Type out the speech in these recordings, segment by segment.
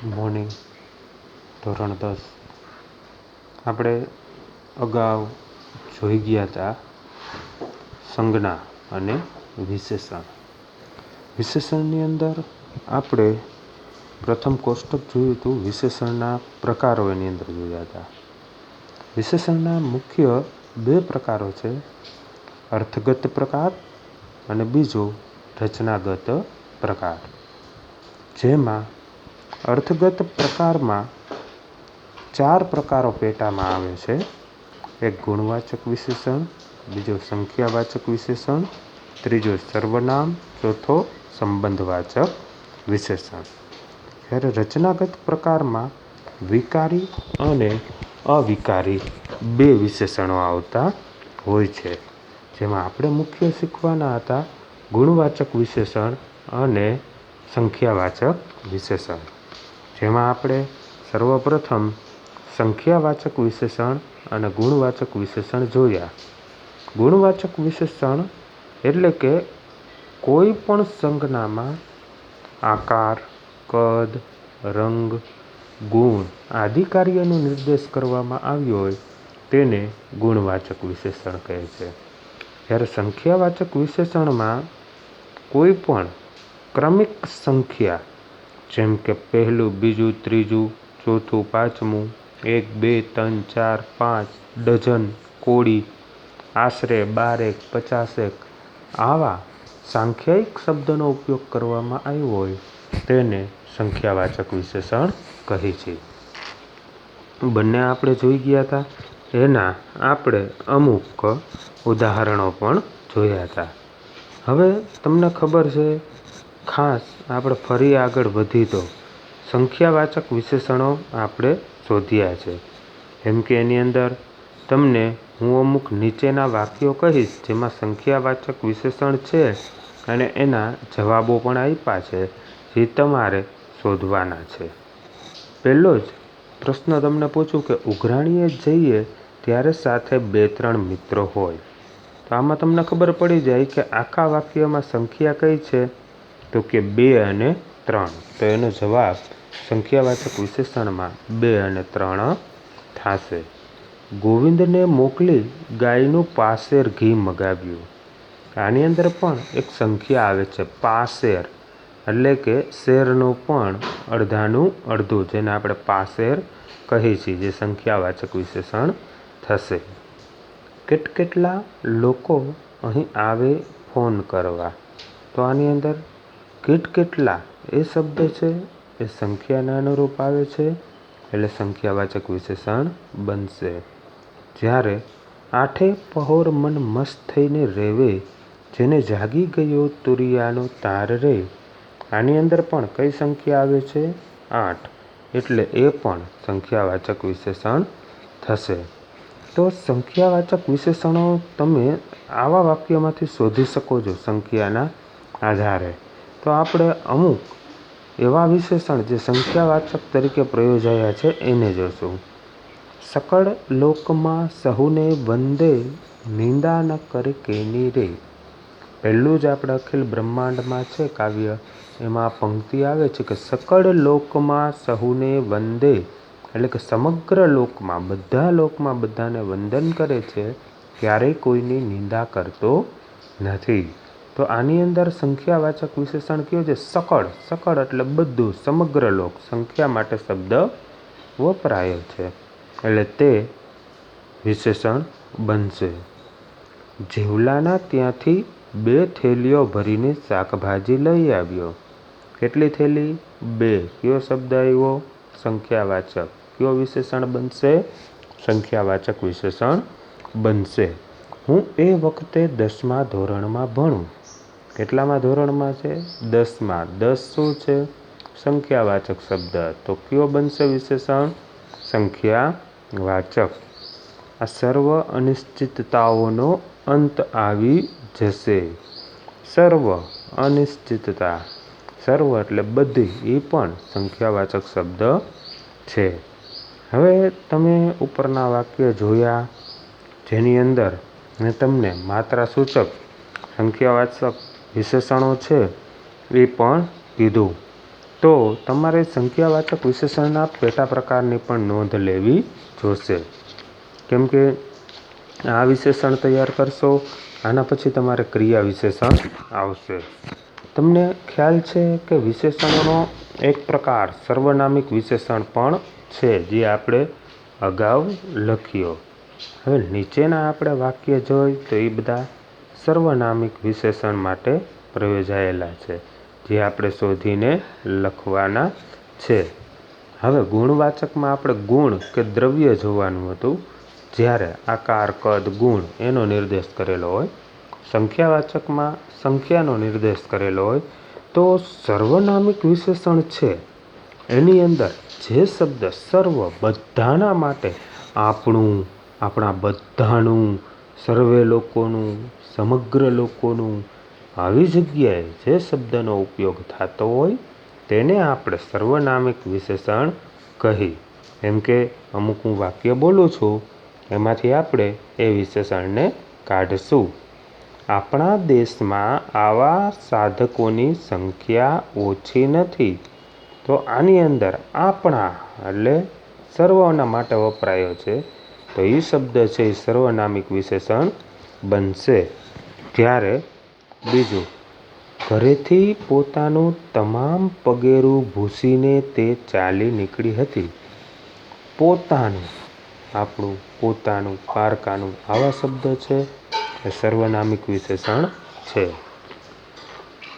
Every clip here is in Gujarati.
મોર્નિંગ. ધોરણ 10 આપણે અગાઉ જોઈ ગયા હતા સંજ્ઞા અને વિશેષણ. વિશેષણની અંદર આપણે પ્રથમ કોષ્ટક જોયું હતું. વિશેષણના પ્રકારો એની અંદર જોયા હતા. વિશેષણના મુખ્ય બે પ્રકારો છે, અર્થગત પ્રકાર અને બીજો રચનાગત પ્રકાર. જેમાં અર્થગત પ્રકારમાં 4 પ્રકારો પેટામાં આવે છે. એક ગુણવાચક વિશેષણ, બીજો સંખ્યાવાચક વિશેષણ, ત્રીજો સર્વનામ, ચોથો સંબંધવાચક વિશેષણ. જ્યારે રચનાગત પ્રકારમાં વિકારી અને અવિકારી બે વિશેષણો આવતા હોય છે. જેમાં આપણે મુખ્ય શીખવાના હતા ગુણવાચક વિશેષણ અને સંખ્યાવાચક વિશેષણ. જેમાં આપણે સર્વપ્રથમ સંખ્યાવાચક વિશેષણ અને ગુણવાચક વિશેષણ જોયા. ગુણવાચક વિશેષણ એટલે કે કોઈ પણ સંજ્ઞામાં આકાર, કદ, રંગ, ગુણ આદિ કાર્યનો નિર્દેશ કરવામાં આવ્યો હોય તેને ગુણવાચક વિશેષણ કહે છે. જ્યારે સંખ્યાવાચક વિશેષણમાં કોઈ પણ ક્રમિક સંખ્યા જેમ કે પહેલું, બીજું, ત્રીજું, ચોથું, પાંચમું, 1, 2, 3, 4, 5, ડઝન, કોડી, આશરે, 12, 50 આવા સાંખ્યિક શબ્દનો ઉપયોગ કરવામાં આવ્યો હોય તેને સંખ્યાવાચક વિશેષણ કહે છે. બંને આપણે જોઈ ગયા હતા. એના આપણે અમુક ઉદાહરણો પણ જોયા હતા. હવે તમને ખબર છે, ખાસ આપણે ફરી આગળ વધી તો સંખ્યાવાચક વિશેષણો આપણે શોધ્યા છે. જેમ કે એની અંદર તમને હું અમુક નીચેના વાક્યો કહીશ જેમાં સંખ્યાવાચક વિશેષણ છે અને એના જવાબો પણ આપ્યા છે, જે તમારે શોધવાના છે. પહેલો જ પ્રશ્ન તમને પૂછું કે ઉઘરાણીએ જઈએ ત્યારે સાથે 2-3 મિત્રો હોય. તો આમાં તમને ખબર પડી જાય કે આખા વાક્યમાં સંખ્યા કઈ છે, તો કે 2 અને 3. તો એનો જવાબ સંખ્યાવાચક વિશેષણમાં 2 અને 3 થશે. ગોવિંદને મોકલી ગાયનું પાસેર ઘી મગાવ્યું. આની અંદર પણ એક સંખ્યા આવે છે, પાસેર, એટલે કે શેરનું પણ અડધાનું અડધું, જેને આપણે પાસેર કહીએ છીએ, જે સંખ્યાવાચક વિશેષણ થશે. કેટલા લોકો અહીં આવે ફોન કરવા. તો આની અંદર કેટલા એ શબ્દ છે એ સંખ્યાને અનુરૂપ આવે છે, એટલે સંખ્યાવાચક વિશેષણ બનશે. જ્યારે આઠે પહોર મન મસ્ત થઈને રેવે, જેને જાગી ગયો તુરિયાનો તાર રે. આની અંદર પણ કઈ સંખ્યા આવે છે? 8, એટલે એ પણ સંખ્યાવાચક વિશેષણ થશે. તો સંખ્યાવાચક વિશેષણો તમે આવા વાક્યમાંથી શોધી શકો છો સંખ્યાના આધારે. તો આપણે અમુક એવા વિશેષણ જે સંખ્યાવાચક તરીકે પ્રયોજાયા છે એને જોશું. સકળ લોકમાં સહુને વંદે, નિંદા ન કરે કેની રે. પહેલું જ આપણે અખિલ બ્રહ્માંડમાં છે કાવ્ય, એમાં પંક્તિ આવે છે કે સકળ લોકમાં સહુને વંદે, એટલે કે સમગ્ર લોકમાં, બધા લોકમાં બધાને વંદન કરે છે, ક્યારેય કોઈની નિંદા કરતો નથી. તો આની અંદર સંખ્યાવાચક વિશેષણ કયો છે? સકળ. સકળ એટલે બધું, સમગ્ર લોક, સંખ્યા માટે શબ્દ વપરાયો છે, એટલે તે વિશેષણ બનશે. જેવલાના ત્યાંથી 2 થેલીઓ ભરીને શાકભાજી લઈ આવ્યો. કેટલી થેલી? 2. કયો શબ્દ આવ્યો? સંખ્યાવાચક. કયો વિશેષણ બનશે? સંખ્યાવાચક વિશેષણ બનશે. હું એ વખતે 10મા ધોરણમાં ભણું. કેટલામાં ધોરણમાં છે? 10માં. 10 શું છે? સંખ્યાવાચક શબ્દ. તો કયો બનશે વિશેષણ? સંખ્યાવાચક. આ સર્વ અનિશ્ચિતતાઓનો અંત આવી જશે. સર્વ અનિશ્ચિતતા, સર્વ એટલે બધી, એ પણ સંખ્યાવાચક શબ્દ છે. હવે તમે ઉપરના વાક્ય જોયા, જેની અંદર મેં તમને માત્રાસૂચક સંખ્યાવાચક વિશેષણો છે એ પણ કીધું. તો તમારે સંખ્યાવાચક વિશેષણના પેટા પ્રકારની પણ નોંધ લેવી જોશે. કેમ કે આ વિશેષણ તૈયાર કરશો, આના પછી તમારે ક્રિયા વિશેષણ આવશે. તમને ખ્યાલ છે કે વિશેષણોનો એક પ્રકાર સર્વનામિક વિશેષણ પણ છે, જે આપણે અગાઉ લખ્યો. હવે નીચેના આપણે વાક્ય જોઈ તો એ બધા સર્વનામિક વિશેષણ માટે પ્રયોજાયેલા છે, જે આપણે શોધીને લખવાના છે. હવે ગુણવાચકમાં આપણે ગુણ કે દ્રવ્ય જોવાનું હતું, જ્યારે આકાર, કદ, ગુણ એનો નિર્દેશ કરેલો હોય. સંખ્યાવાચકમાં સંખ્યાનો નિર્દેશ કરેલો હોય. તો સર્વનામિક વિશેષણ છે એની અંદર જે શબ્દ સર્વ બધાના માટે, આપણું, આપણા બધાનું, સર્વે લોકોનું, સમગ્ર લોકોનું, આવી જગ્યાએ જે શબ્દનો ઉપયોગ થતો હોય તેને આપણે સર્વનામિક વિશેષણ કહી. એમ કે અમુક હું વાક્ય બોલું છું, એમાંથી આપણે એ વિશેષણને કાઢશું. આપણા દેશમાં આવા સાધકોની સંખ્યા ઓછી નથી. તો આની અંદર આપણા એટલે સર્વના માટે વપરાયો છે, તો એ શબ્દ છે એ સર્વનામિક વિશેષણ બનશે. ત્યારે બીજું, ઘરેથી પોતાનું તમામ પગેરું ભૂંસીને તે ચાલી નીકળી હતી. પોતાનું, આપણું, પોતાનું, પારકાનું, આવા શબ્દ છે એ સર્વનામિક વિશેષણ છે.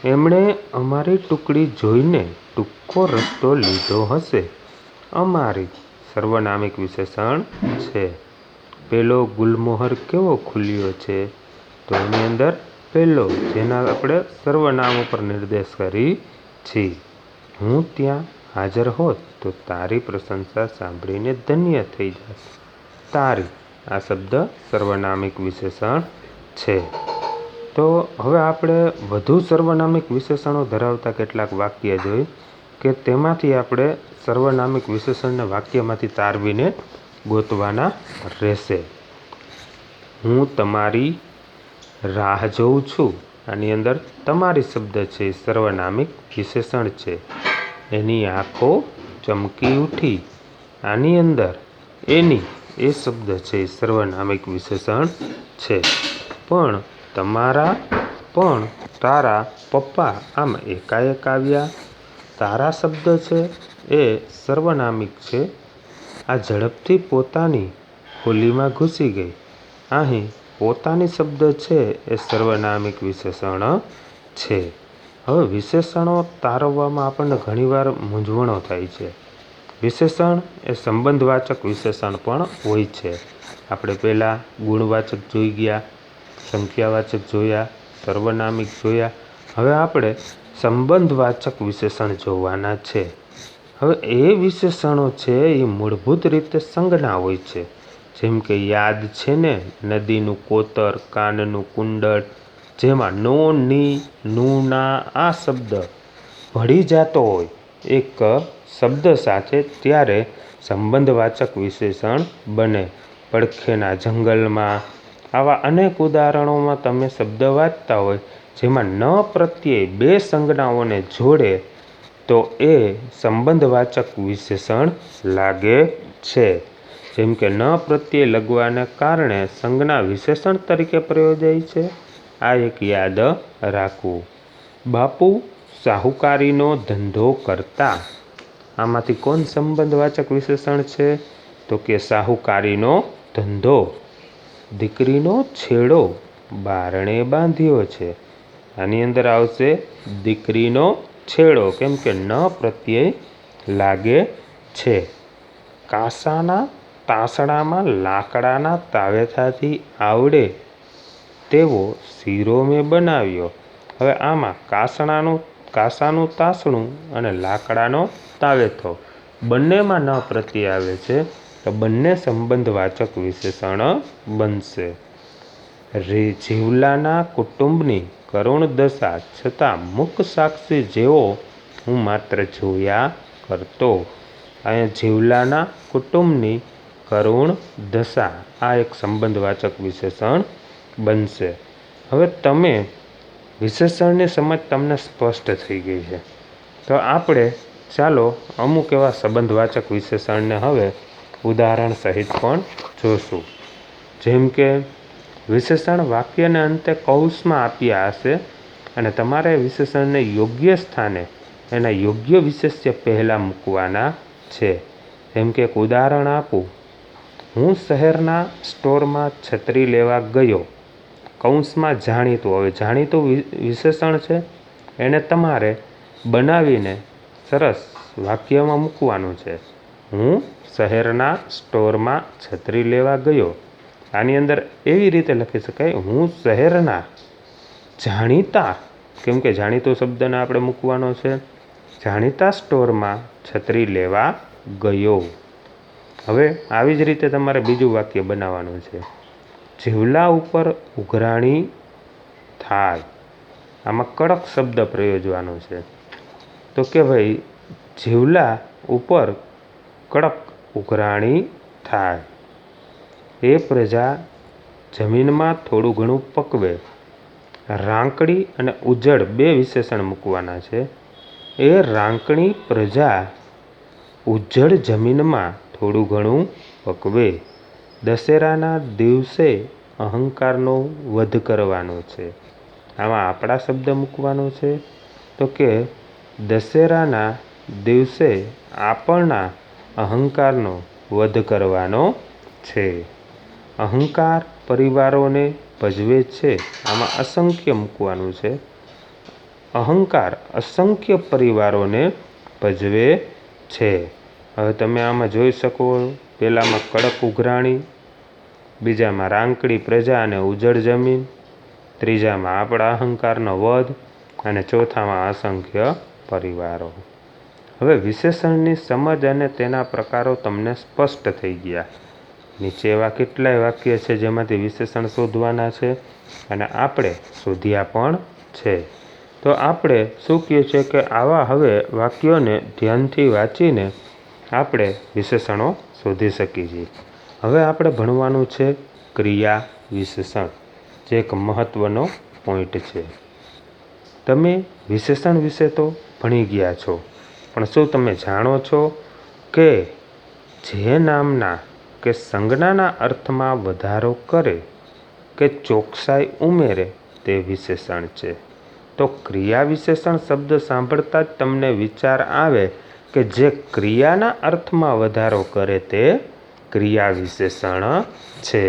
એમણે અમારી ટુકડી જોઈને ટૂંકો રસ્તો લીધો હશે. અમારી સર્વનામિક વિશેષણ છે. પેલો ગુલમોહર કેવો ખુલ્યો છે, તો એની અંદર પેલો, જેના આપણે સર્વનામ ઉપર નિર્દેશ કરી છીએ. હું ત્યાં હાજર હોત તો તારી પ્રશંસા સાંભળીને ધન્ય થઈ જાત. તારી, આ શબ્દ સર્વનામિક વિશેષણ છે. તો હવે આપણે વધુ સર્વનામિક વિશેષણો ધરાવતા કેટલાક વાક્ય જોઈ કે તેમાંથી આપણે સર્વનામિક વિશેષણને વાક્યમાંથી તારવીને ગોતવાના રહેશે. હું તમારી રાહ જોઉં છું. આની અંદર તમારી શબ્દ છે એ સર્વનામિક વિશેષણ છે. એની આંખો ચમકી ઉઠી. આની અંદર એની, એ શબ્દ છે એ સર્વનામિક વિશેષણ છે. પણ તમારા, પણ તારા પપ્પા આમ એકાએક આવ્યા. તારા શબ્દ છે એ સર્વનામિક છે. આ ઝડપથી પોતાની હોલીમાં ઘૂસી ગઈ. અહીં પોતાની શબ્દ છે એ સર્વનામિક વિશેષણ છે. હવે વિશેષણો તારવવામાં આપણને ઘણીવાર મૂંઝવણો થાય છે. વિશેષણ એ સંબંધવાચક વિશેષણ પણ હોય છે. આપણે પહેલાં ગુણવાચક જોઈ ગયા, સંખ્યાવાચક જોયા, સર્વનામિક જોયા. હવે આપણે સંબંધવાચક વિશેષણ જોવાના છે. હવે એ વિશેષણો છે એ મૂળભૂત રીતે સંજ્ઞા હોય છે. જેમ કે યાદ છે ને, નદીનું કોતર, કાનનું કુંડળ, જેમાં નો, ની, નું, ના આ શબ્દ ભળી જતો હોય એક શબ્દ સાથે, ત્યારે સંબંધવાચક વિશેષણ બને. પડખેના જંગલમાં, આવા અનેક ઉદાહરણોમાં તમે શબ્દ વાંચતા હોય જેમાં ન પ્રત્યે બે સંજ્ઞાઓને જોડે તો એ સંબંધવાચક વિશેષણ લાગે છે. જેમ કે ન પ્રત્યે લગવાને કારણે સંજ્ઞા વિશેષણ તરીકે પ્રયોજાય છે. આ એક યાદ રાખવું. બાપુ શાહુકારીનો ધંધો કરતા. આમાંથી કોણ સંબંધવાચક વિશેષણ છે? તો કે શાહુકારીનો ધંધો. દીકરીનો છેડો બારણે બાંધ્યો છે. આની અંદર આવશે દીકરીનો છેડો, કેમ કે ન પ્રત્યય લાગે છે. કાંસાના તાસણામાં લાકડાના તાવેથાથી આવડે તેવો શીરો મેં બનાવ્યો. હવે આમાં કાંસાનું તાસણું અને લાકડાનો તાવેથો બંનેમાં ન પ્રત્યય આવે છે, તો બંને સંબંધવાચક વિશેષણ બનશે. જીવલાના કુટુંબની કરુણ દશા છતાં મૂક સાક્ષી જેવો હું માત્ર જોયા કરતો. અહીંયા જીવલાના કુટુંબની કરુણ દશા, આ એક સંબંધવાચક વિશેષણ બનશે. હવે તમે વિશેષણની સમજ તમને સ્પષ્ટ થઈ ગઈ છે. તો આપણે ચાલો અમુક એવા સંબંધવાચક વિશેષણને હવે ઉદાહરણ સહિત પણ જોશું. જેમ કે વિશેષણ વાક્યને અંતે કૌંસમાં આપ્યા હશે અને તમારે વિશેષણને યોગ્ય સ્થાને એના યોગ્ય વિશેષ્ય પહેલાં મૂકવાના છે. જેમ કે એક ઉદાહરણ આપું, હું શહેરના સ્ટોરમાં છત્રી લેવા ગયો. કૌંસમાં જાણીતું, હવે જાણીતું વિશેષણ છે, એને તમારે બનાવીને સરસ વાક્યમાં મૂકવાનું છે. હું શહેરના સ્ટોરમાં છત્રી લેવા ગયો. આની અંદર એવી રીતે લખી શકાય, હું શહેરના જાણીતા, કેમ કે જાણીતો શબ્દને આપણે મૂકવાનો છે, જાણીતા સ્ટોરમાં છત્રી લેવા ગયો. હવે આવી જ રીતે તમારે બીજું વાક્ય બનાવવાનું છે, જીવલા ઉપર ઉઘરાણી થાય. આમાં કડક શબ્દ પ્રયોજવાનો છે. તો કે ભાઈ જીવલા ઉપર કડક ઉઘરાણી થાય. એ પ્રજા જમીનમાં થોડું ઘણું પકવે. રાંકડી અને ઉજ્જડ બે વિશેષણ મૂકવાના છે. એ રાંકણી પ્રજા ઉજ્જડ જમીનમાં થોડું ઘણું પકવે. દશેરાના દિવસે અહંકારનો વધ કરવાનો છે. આમાં આપણા શબ્દ મૂકવાનો છે. તો કે દશેરાના દિવસે આપણના અહંકારનો વધ કરવાનો છે. અહંકાર પરિવારોને ભજવે છે. આમાં અસંખ્ય મૂકવાનું છે. અહંકાર અસંખ્ય પરિવારોને ભજવે છે. હવે તમે આમાં જોઈ શકો, પહેલામાં કડક ઉઘરાણી, બીજામાં રાંકડી પ્રજા અને ઉજ્જડ જમીન, ત્રીજામાં આપણા અહંકારનો વધ અને ચોથામાં અસંખ્ય પરિવારો. હવે વિશેષણની સમજ અને તેના પ્રકારો તમને સ્પષ્ટ થઈ ગયા. નીચે એવા કેટલાય વાક્ય છે જેમાંથી વિશેષણ શોધવાના છે અને આપણે શોધ્યા પણ છે. તો આપણે શું કહે છે કે આવા હવે વાક્યોને ધ્યાનથી વાંચીને આપણે વિશેષણો શોધી શકીએ છીએ. હવે આપણે ભણવાનું છે ક્રિયા વિશેષણ, જે એક મહત્ત્વનો પોઈન્ટ છે. તમે વિશેષણ વિશે તો ભણી ગયા છો, પણ શું તમે જાણો છો કે જે નામના કે સંજ્ઞાના અર્થમાં વધારો કરે કે ચોકસાઈ ઉમેરે તે વિશેષણ છે. તો ક્રિયા વિશેષણ શબ્દ સાંભળતા જ તમને વિચાર આવે કે જે ક્રિયાના અર્થમાં વધારો કરે તે ક્રિયા વિશેષણ છે.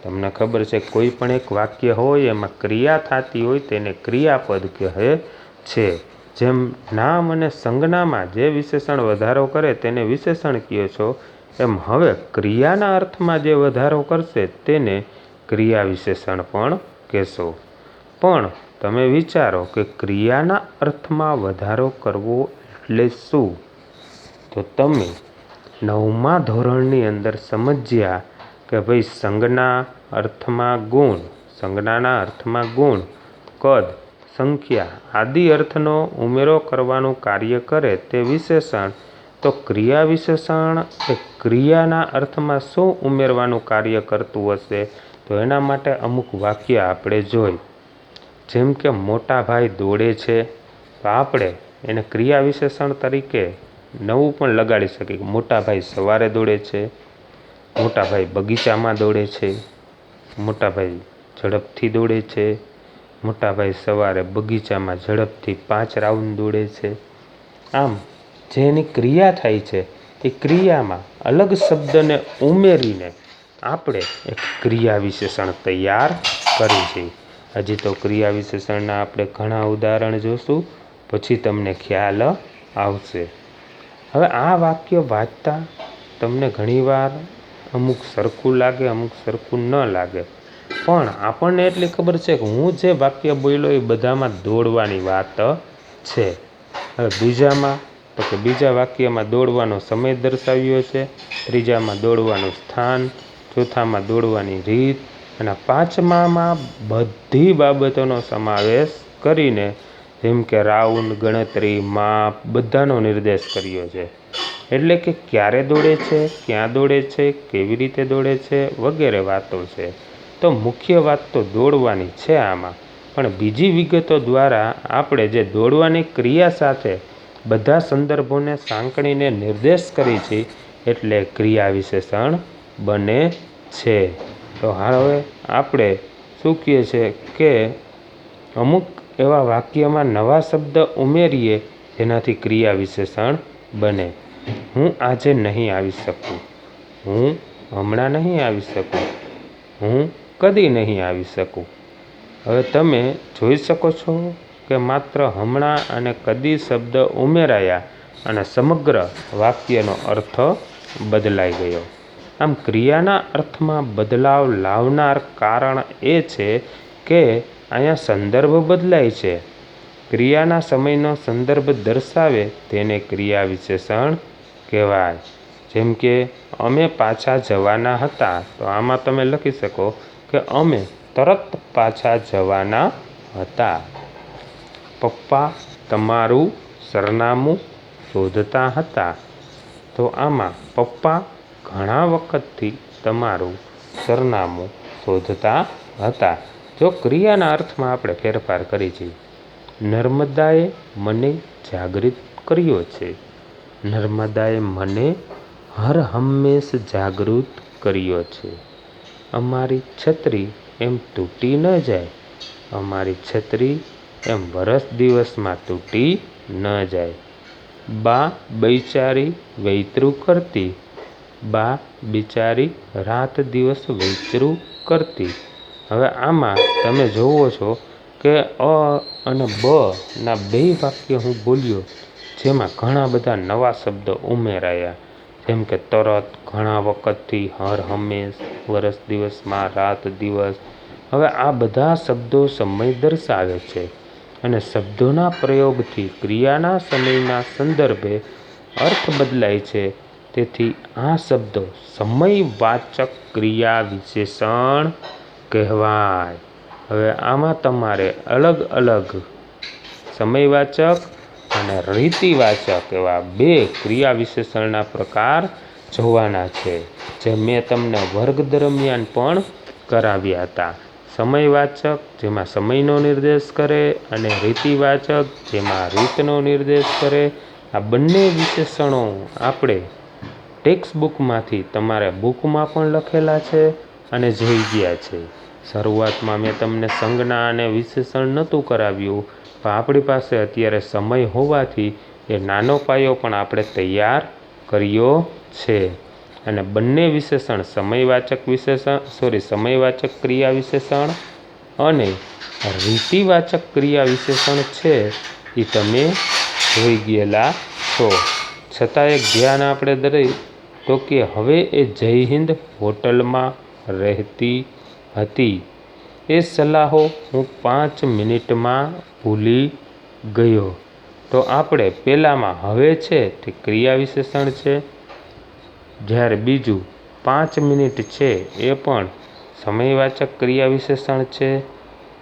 તમને ખબર છે કોઈ પણ એક વાક્ય હોય એમાં ક્રિયા થતી હોય તેને ક્રિયાપદ કહે છે. જેમ નામ અને સંજ્ઞામાં જે વિશેષણ વધારો કરે તેને વિશેષણ કહે છો, એમ હવે ક્રિયાના અર્થમાં જે વધારો કરશે તેને ક્રિયા વિશેષણ પણ કહેશો. પણ તમે વિચારો કે ક્રિયાના અર્થમાં વધારો કરવો એટલે શું? તો તમે 9મા ધોરણની અંદર સમજ્યા કે ભાઈ સંજ્ઞા અર્થમાં ગુણ, સંજ્ઞાના અર્થમાં ગુણ, કદ, સંખ્યા આદિ અર્થનો ઉમેરો કરવાનું કાર્ય કરે તે વિશેષણ. તો ક્રિયા વિશેષણ એ ક્રિયાના અર્થમાં શું ઉમેરવાનું કાર્ય કરતું હશે? તો એના માટે અમુક વાક્ય આપણે જોઈ. જેમ કે મોટા ભાઈ દોડે છે, તો આપણે એને ક્રિયા વિશેષણ તરીકે નવું પણ લગાડી શકીએ. મોટા ભાઈ સવારે દોડે છે, મોટા ભાઈ બગીચામાં દોડે છે, મોટા ભાઈ ઝડપથી દોડે છે, મોટા ભાઈ સવારે બગીચામાં ઝડપથી 5 રાઉન્ડ દોડે છે. આમ જે એની ક્રિયા થાય છે એ ક્રિયામાં અલગ શબ્દને ઉમેરીને આપણે એક ક્રિયા વિશેષણ તૈયાર કરી છે. હજી તો ક્રિયા વિશેષણના આપણે ઘણા ઉદાહરણ જોશું, પછી તમને ખ્યાલ આવશે. હવે આ વાક્ય વાંચતા તમને ઘણીવાર અમુક સરખું લાગે, અમુક સરખું ન લાગે, પણ આપણને એટલી ખબર છે કે હું જે વાક્ય બોલ્યો એ બધામાં દોડવાની વાત છે. હવે બીજામાં તો કે બીજા વાક્યમાં દોડવાનો સમય દર્શાવ્યો છે, ત્રીજામાં દોડવાનું સ્થાન, ચોથામાં દોડવાની રીત અને પાંચમામાં બધી બાબતોનો સમાવેશ કરીને જેમ કે રાઉન્ડ, ગણતરી, માપ બધાનો નિર્દેશ કર્યો છે. એટલે કે ક્યારે દોડે છે, ક્યાં દોડે છે, કેવી રીતે દોડે છે વગેરે વાતો છે. તો મુખ્ય વાત તો દોડવાની છે આમાં, પણ બીજી વિગતો દ્વારા આપણે જે દોડવાની ક્રિયા સાથે બધા સંદર્ભોને સાંકળીને નિર્દેશ કરી છે એટલે ક્રિયા વિશેષણ બને છે. તો હવે આપણે શું કહીએ છીએ કે અમુક એવા વાક્યમાં નવા શબ્દ ઉમેરીએ જેનાથી ક્રિયા વિશેષણ બને. હું આજે નહીં આવી શકું, હું હમણાં નહીં આવી શકું, હું કદી નહીં આવી શકું. હવે તમે જોઈ શકો છો કે માત્ર હમણાં અને કદી શબ્દ ઉમેરાયા અને સમગ્ર વાક્યનો અર્થ બદલાઈ ગયો. આમ ક્રિયાના અર્થમાં બદલાવ લાવનાર કારણ એ છે કે અહીંયા સંદર્ભ બદલાય છે. ક્રિયાના સમયનો સંદર્ભ દર્શાવે તેને ક્રિયા વિશેષણ કહેવાય. જેમ કે અમે પાછા જવાના હતા, તો આમાં તમે લખી શકો કે અમે તરત પાછા જવાના હતા. પપ્પા તમારું સરનામું શોધતા હતા, તો આમાં પપ્પા ઘણા વખતથી તમારું સરનામું શોધતા હતા. જો ક્રિયાના અર્થમાં આપણે ફેરફાર કરી છે. નર્મદાએ મને જાગૃત કર્યો છે. નર્મદાએ મને હર હંમેશ જાગૃત કર્યો છે. અમારી છત્રી એમ તૂટી ન જાય, અમારી છત્રી એમ વરસ દિવસમાં તૂટી ન જાય. બા બિચારી વૈતરું કરતી, બા બિચારી રાત દિવસ વૈતરું કરતી. હવે આમાં તમે જોવો છો કે અ અને બ ના બે વાક્ય હું બોલ્યો, જેમાં ઘણા બધા નવા શબ્દો ઉમેરાયા. જેમ કે તરત, ઘણા વખતથી, હર હંમેશ, વરસ દિવસમાં, રાત દિવસ. હવે આ બધા શબ્દો સમય દર્શાવે છે અને શબ્દોના પ્રયોગથી ક્રિયાના સમયના સંદર્ભે અર્થ બદલાય છે. તેથી આ શબ્દો સમયવાચક ક્રિયા વિશેષણ કહેવાય. હવે આમાં તમારે અલગ અલગ સમયવાચક અને રીતિવાચક એવા બે ક્રિયા વિશેષણના પ્રકાર જોવાના છે, જે મેં તમને વર્ગ દરમિયાન પણ કરાવ્યા હતા. સમયવાચક જેમાં સમયનો નિર્દેશ કરે અને રીતિવાચક જેમાં રીતનો નિર્દેશ કરે. આ બંને વિશેષણો આપણે ટેક્સ્ટ બુકમાંથી તમારે બુકમાં પણ લખેલા છે અને જોઈ ગયા છે. શરૂઆતમાં મેં તમને સંજ્ઞા અને વિશેષણ નહોતું કરાવ્યું, પણ આપણી પાસે અત્યારે સમય હોવાથી એ નાનો પાયો પણ આપણે તૈયાર કર્યો છે. અને બંને વિશેષણ સમયવાચક ક્રિયા વિશેષણ અને રીતિવાચક ક્રિયા વિશેષણ છે એ તમે જોઈ ગયેલા છો. છતાં એક ધ્યાન આપણે દઈએ તો કે હવે એ જય હિન્દ હોટલમાં રહેતી હતી. એ સલાહો હું 5 મિનિટમાં ભૂલી ગયો. તો આપણે પહેલામાં હવે છે તે ક્રિયા વિશેષણ છે, જ્યારે બીજું 5 મિનિટ છે એ પણ સમયવાચક ક્રિયા વિશેષણ છે.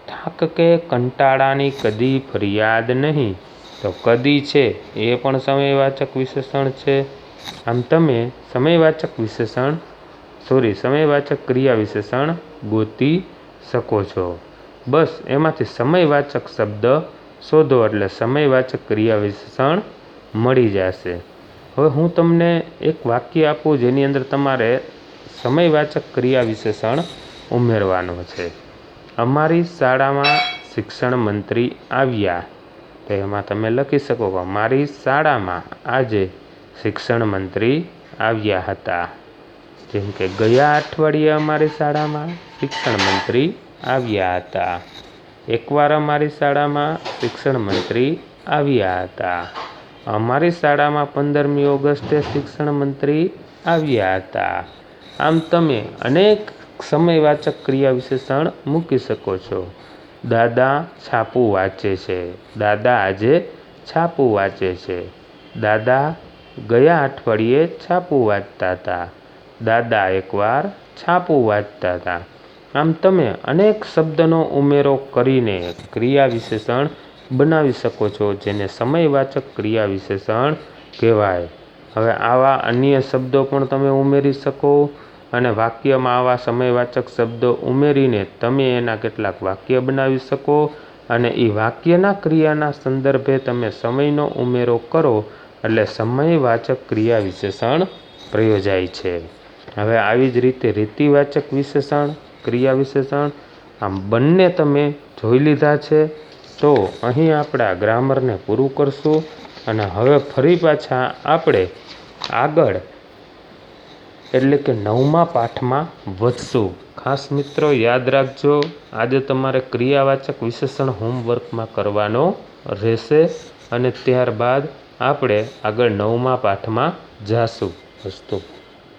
થાક કે કંટાળાની કદી ફરિયાદ નહીં, તો કદી છે એ પણ સમયવાચક વિશેષણ છે. આમ તમે સમયવાચક ક્રિયા વિશેષણ ગોતી શકો છો. બસ એમાંથી સમયવાચક શબ્દ શોધો એટલે સમયવાચક ક્રિયા વિશેષણ મળી જશે. હવે હું તમને એક વાક્ય આપું જેની અંદર તમારે સમયવાચક ક્રિયા વિશેષણ ઉમેરવાનો છે. અમારી શાળામાં શિક્ષણ મંત્રી આવ્યા, તો એમાં તમે લખી શકો કે અમારી શાળામાં આજે શિક્ષણ મંત્રી આવ્યા હતા. જેમ કે ગયા અઠવાડિયે અમારી શાળામાં શિક્ષણ મંત્રી આવ્યા હતા. એકવાર અમારી શાળામાં શિક્ષણ મંત્રી આવ્યા હતા. અમારી શાળામાં 15મી ઓગસ્ટે શિક્ષણ મંત્રી આવ્યા હતા. આમ તમે અનેક સમયવાચક ક્રિયા વિશેષણ મૂકી શકો છો. દાદા છાપું વાંચે છે, દાદા આજે છાપું વાંચે છે. દાદા ગયા અઠવાડિયે છાપું વાંચતા હતા. દાદા એકવાર છાપું વાંચતા હતા. આમ તમે અનેક શબ્દનો ઉમેરો કરીને ક્રિયા વિશેષણ બનાવી શકો છો, જેને સમયવાચક ક્રિયા વિશેષણ કહેવાય. હવે આવા અન્ય શબ્દો પણ તમે ઉમેરી શકો અને વાક્યમાં આવા સમયવાચક શબ્દો ઉમેરીને તમે એના કેટલાક વાક્ય બનાવી શકો અને એ વાક્યના ક્રિયાના સંદર્ભે તમે સમયનો ઉમેરો કરો એટલે સમયવાચક ક્રિયા વિશેષણ પ્રયોજાય છે. હવે આવી જ રીતે રીતિવાચક વિશેષણ, ક્રિયા વિશેષણ આમ બંને તમે જોઈ લીધા છે. તો અહીં આપણે આ ગ્રામરને પૂરું કરશું અને હવે ફરી પાછા આપણે આગળ એટલે કે 9મા પાઠમાં વધશું. ખાસ મિત્રો યાદ રાખજો, આજે તમારે ક્રિયાવાચક વિશેષણ હોમવર્કમાં કરવાનો રહેશે અને ત્યારબાદ આપણે આગળ 9મા પાઠમાં જાશું.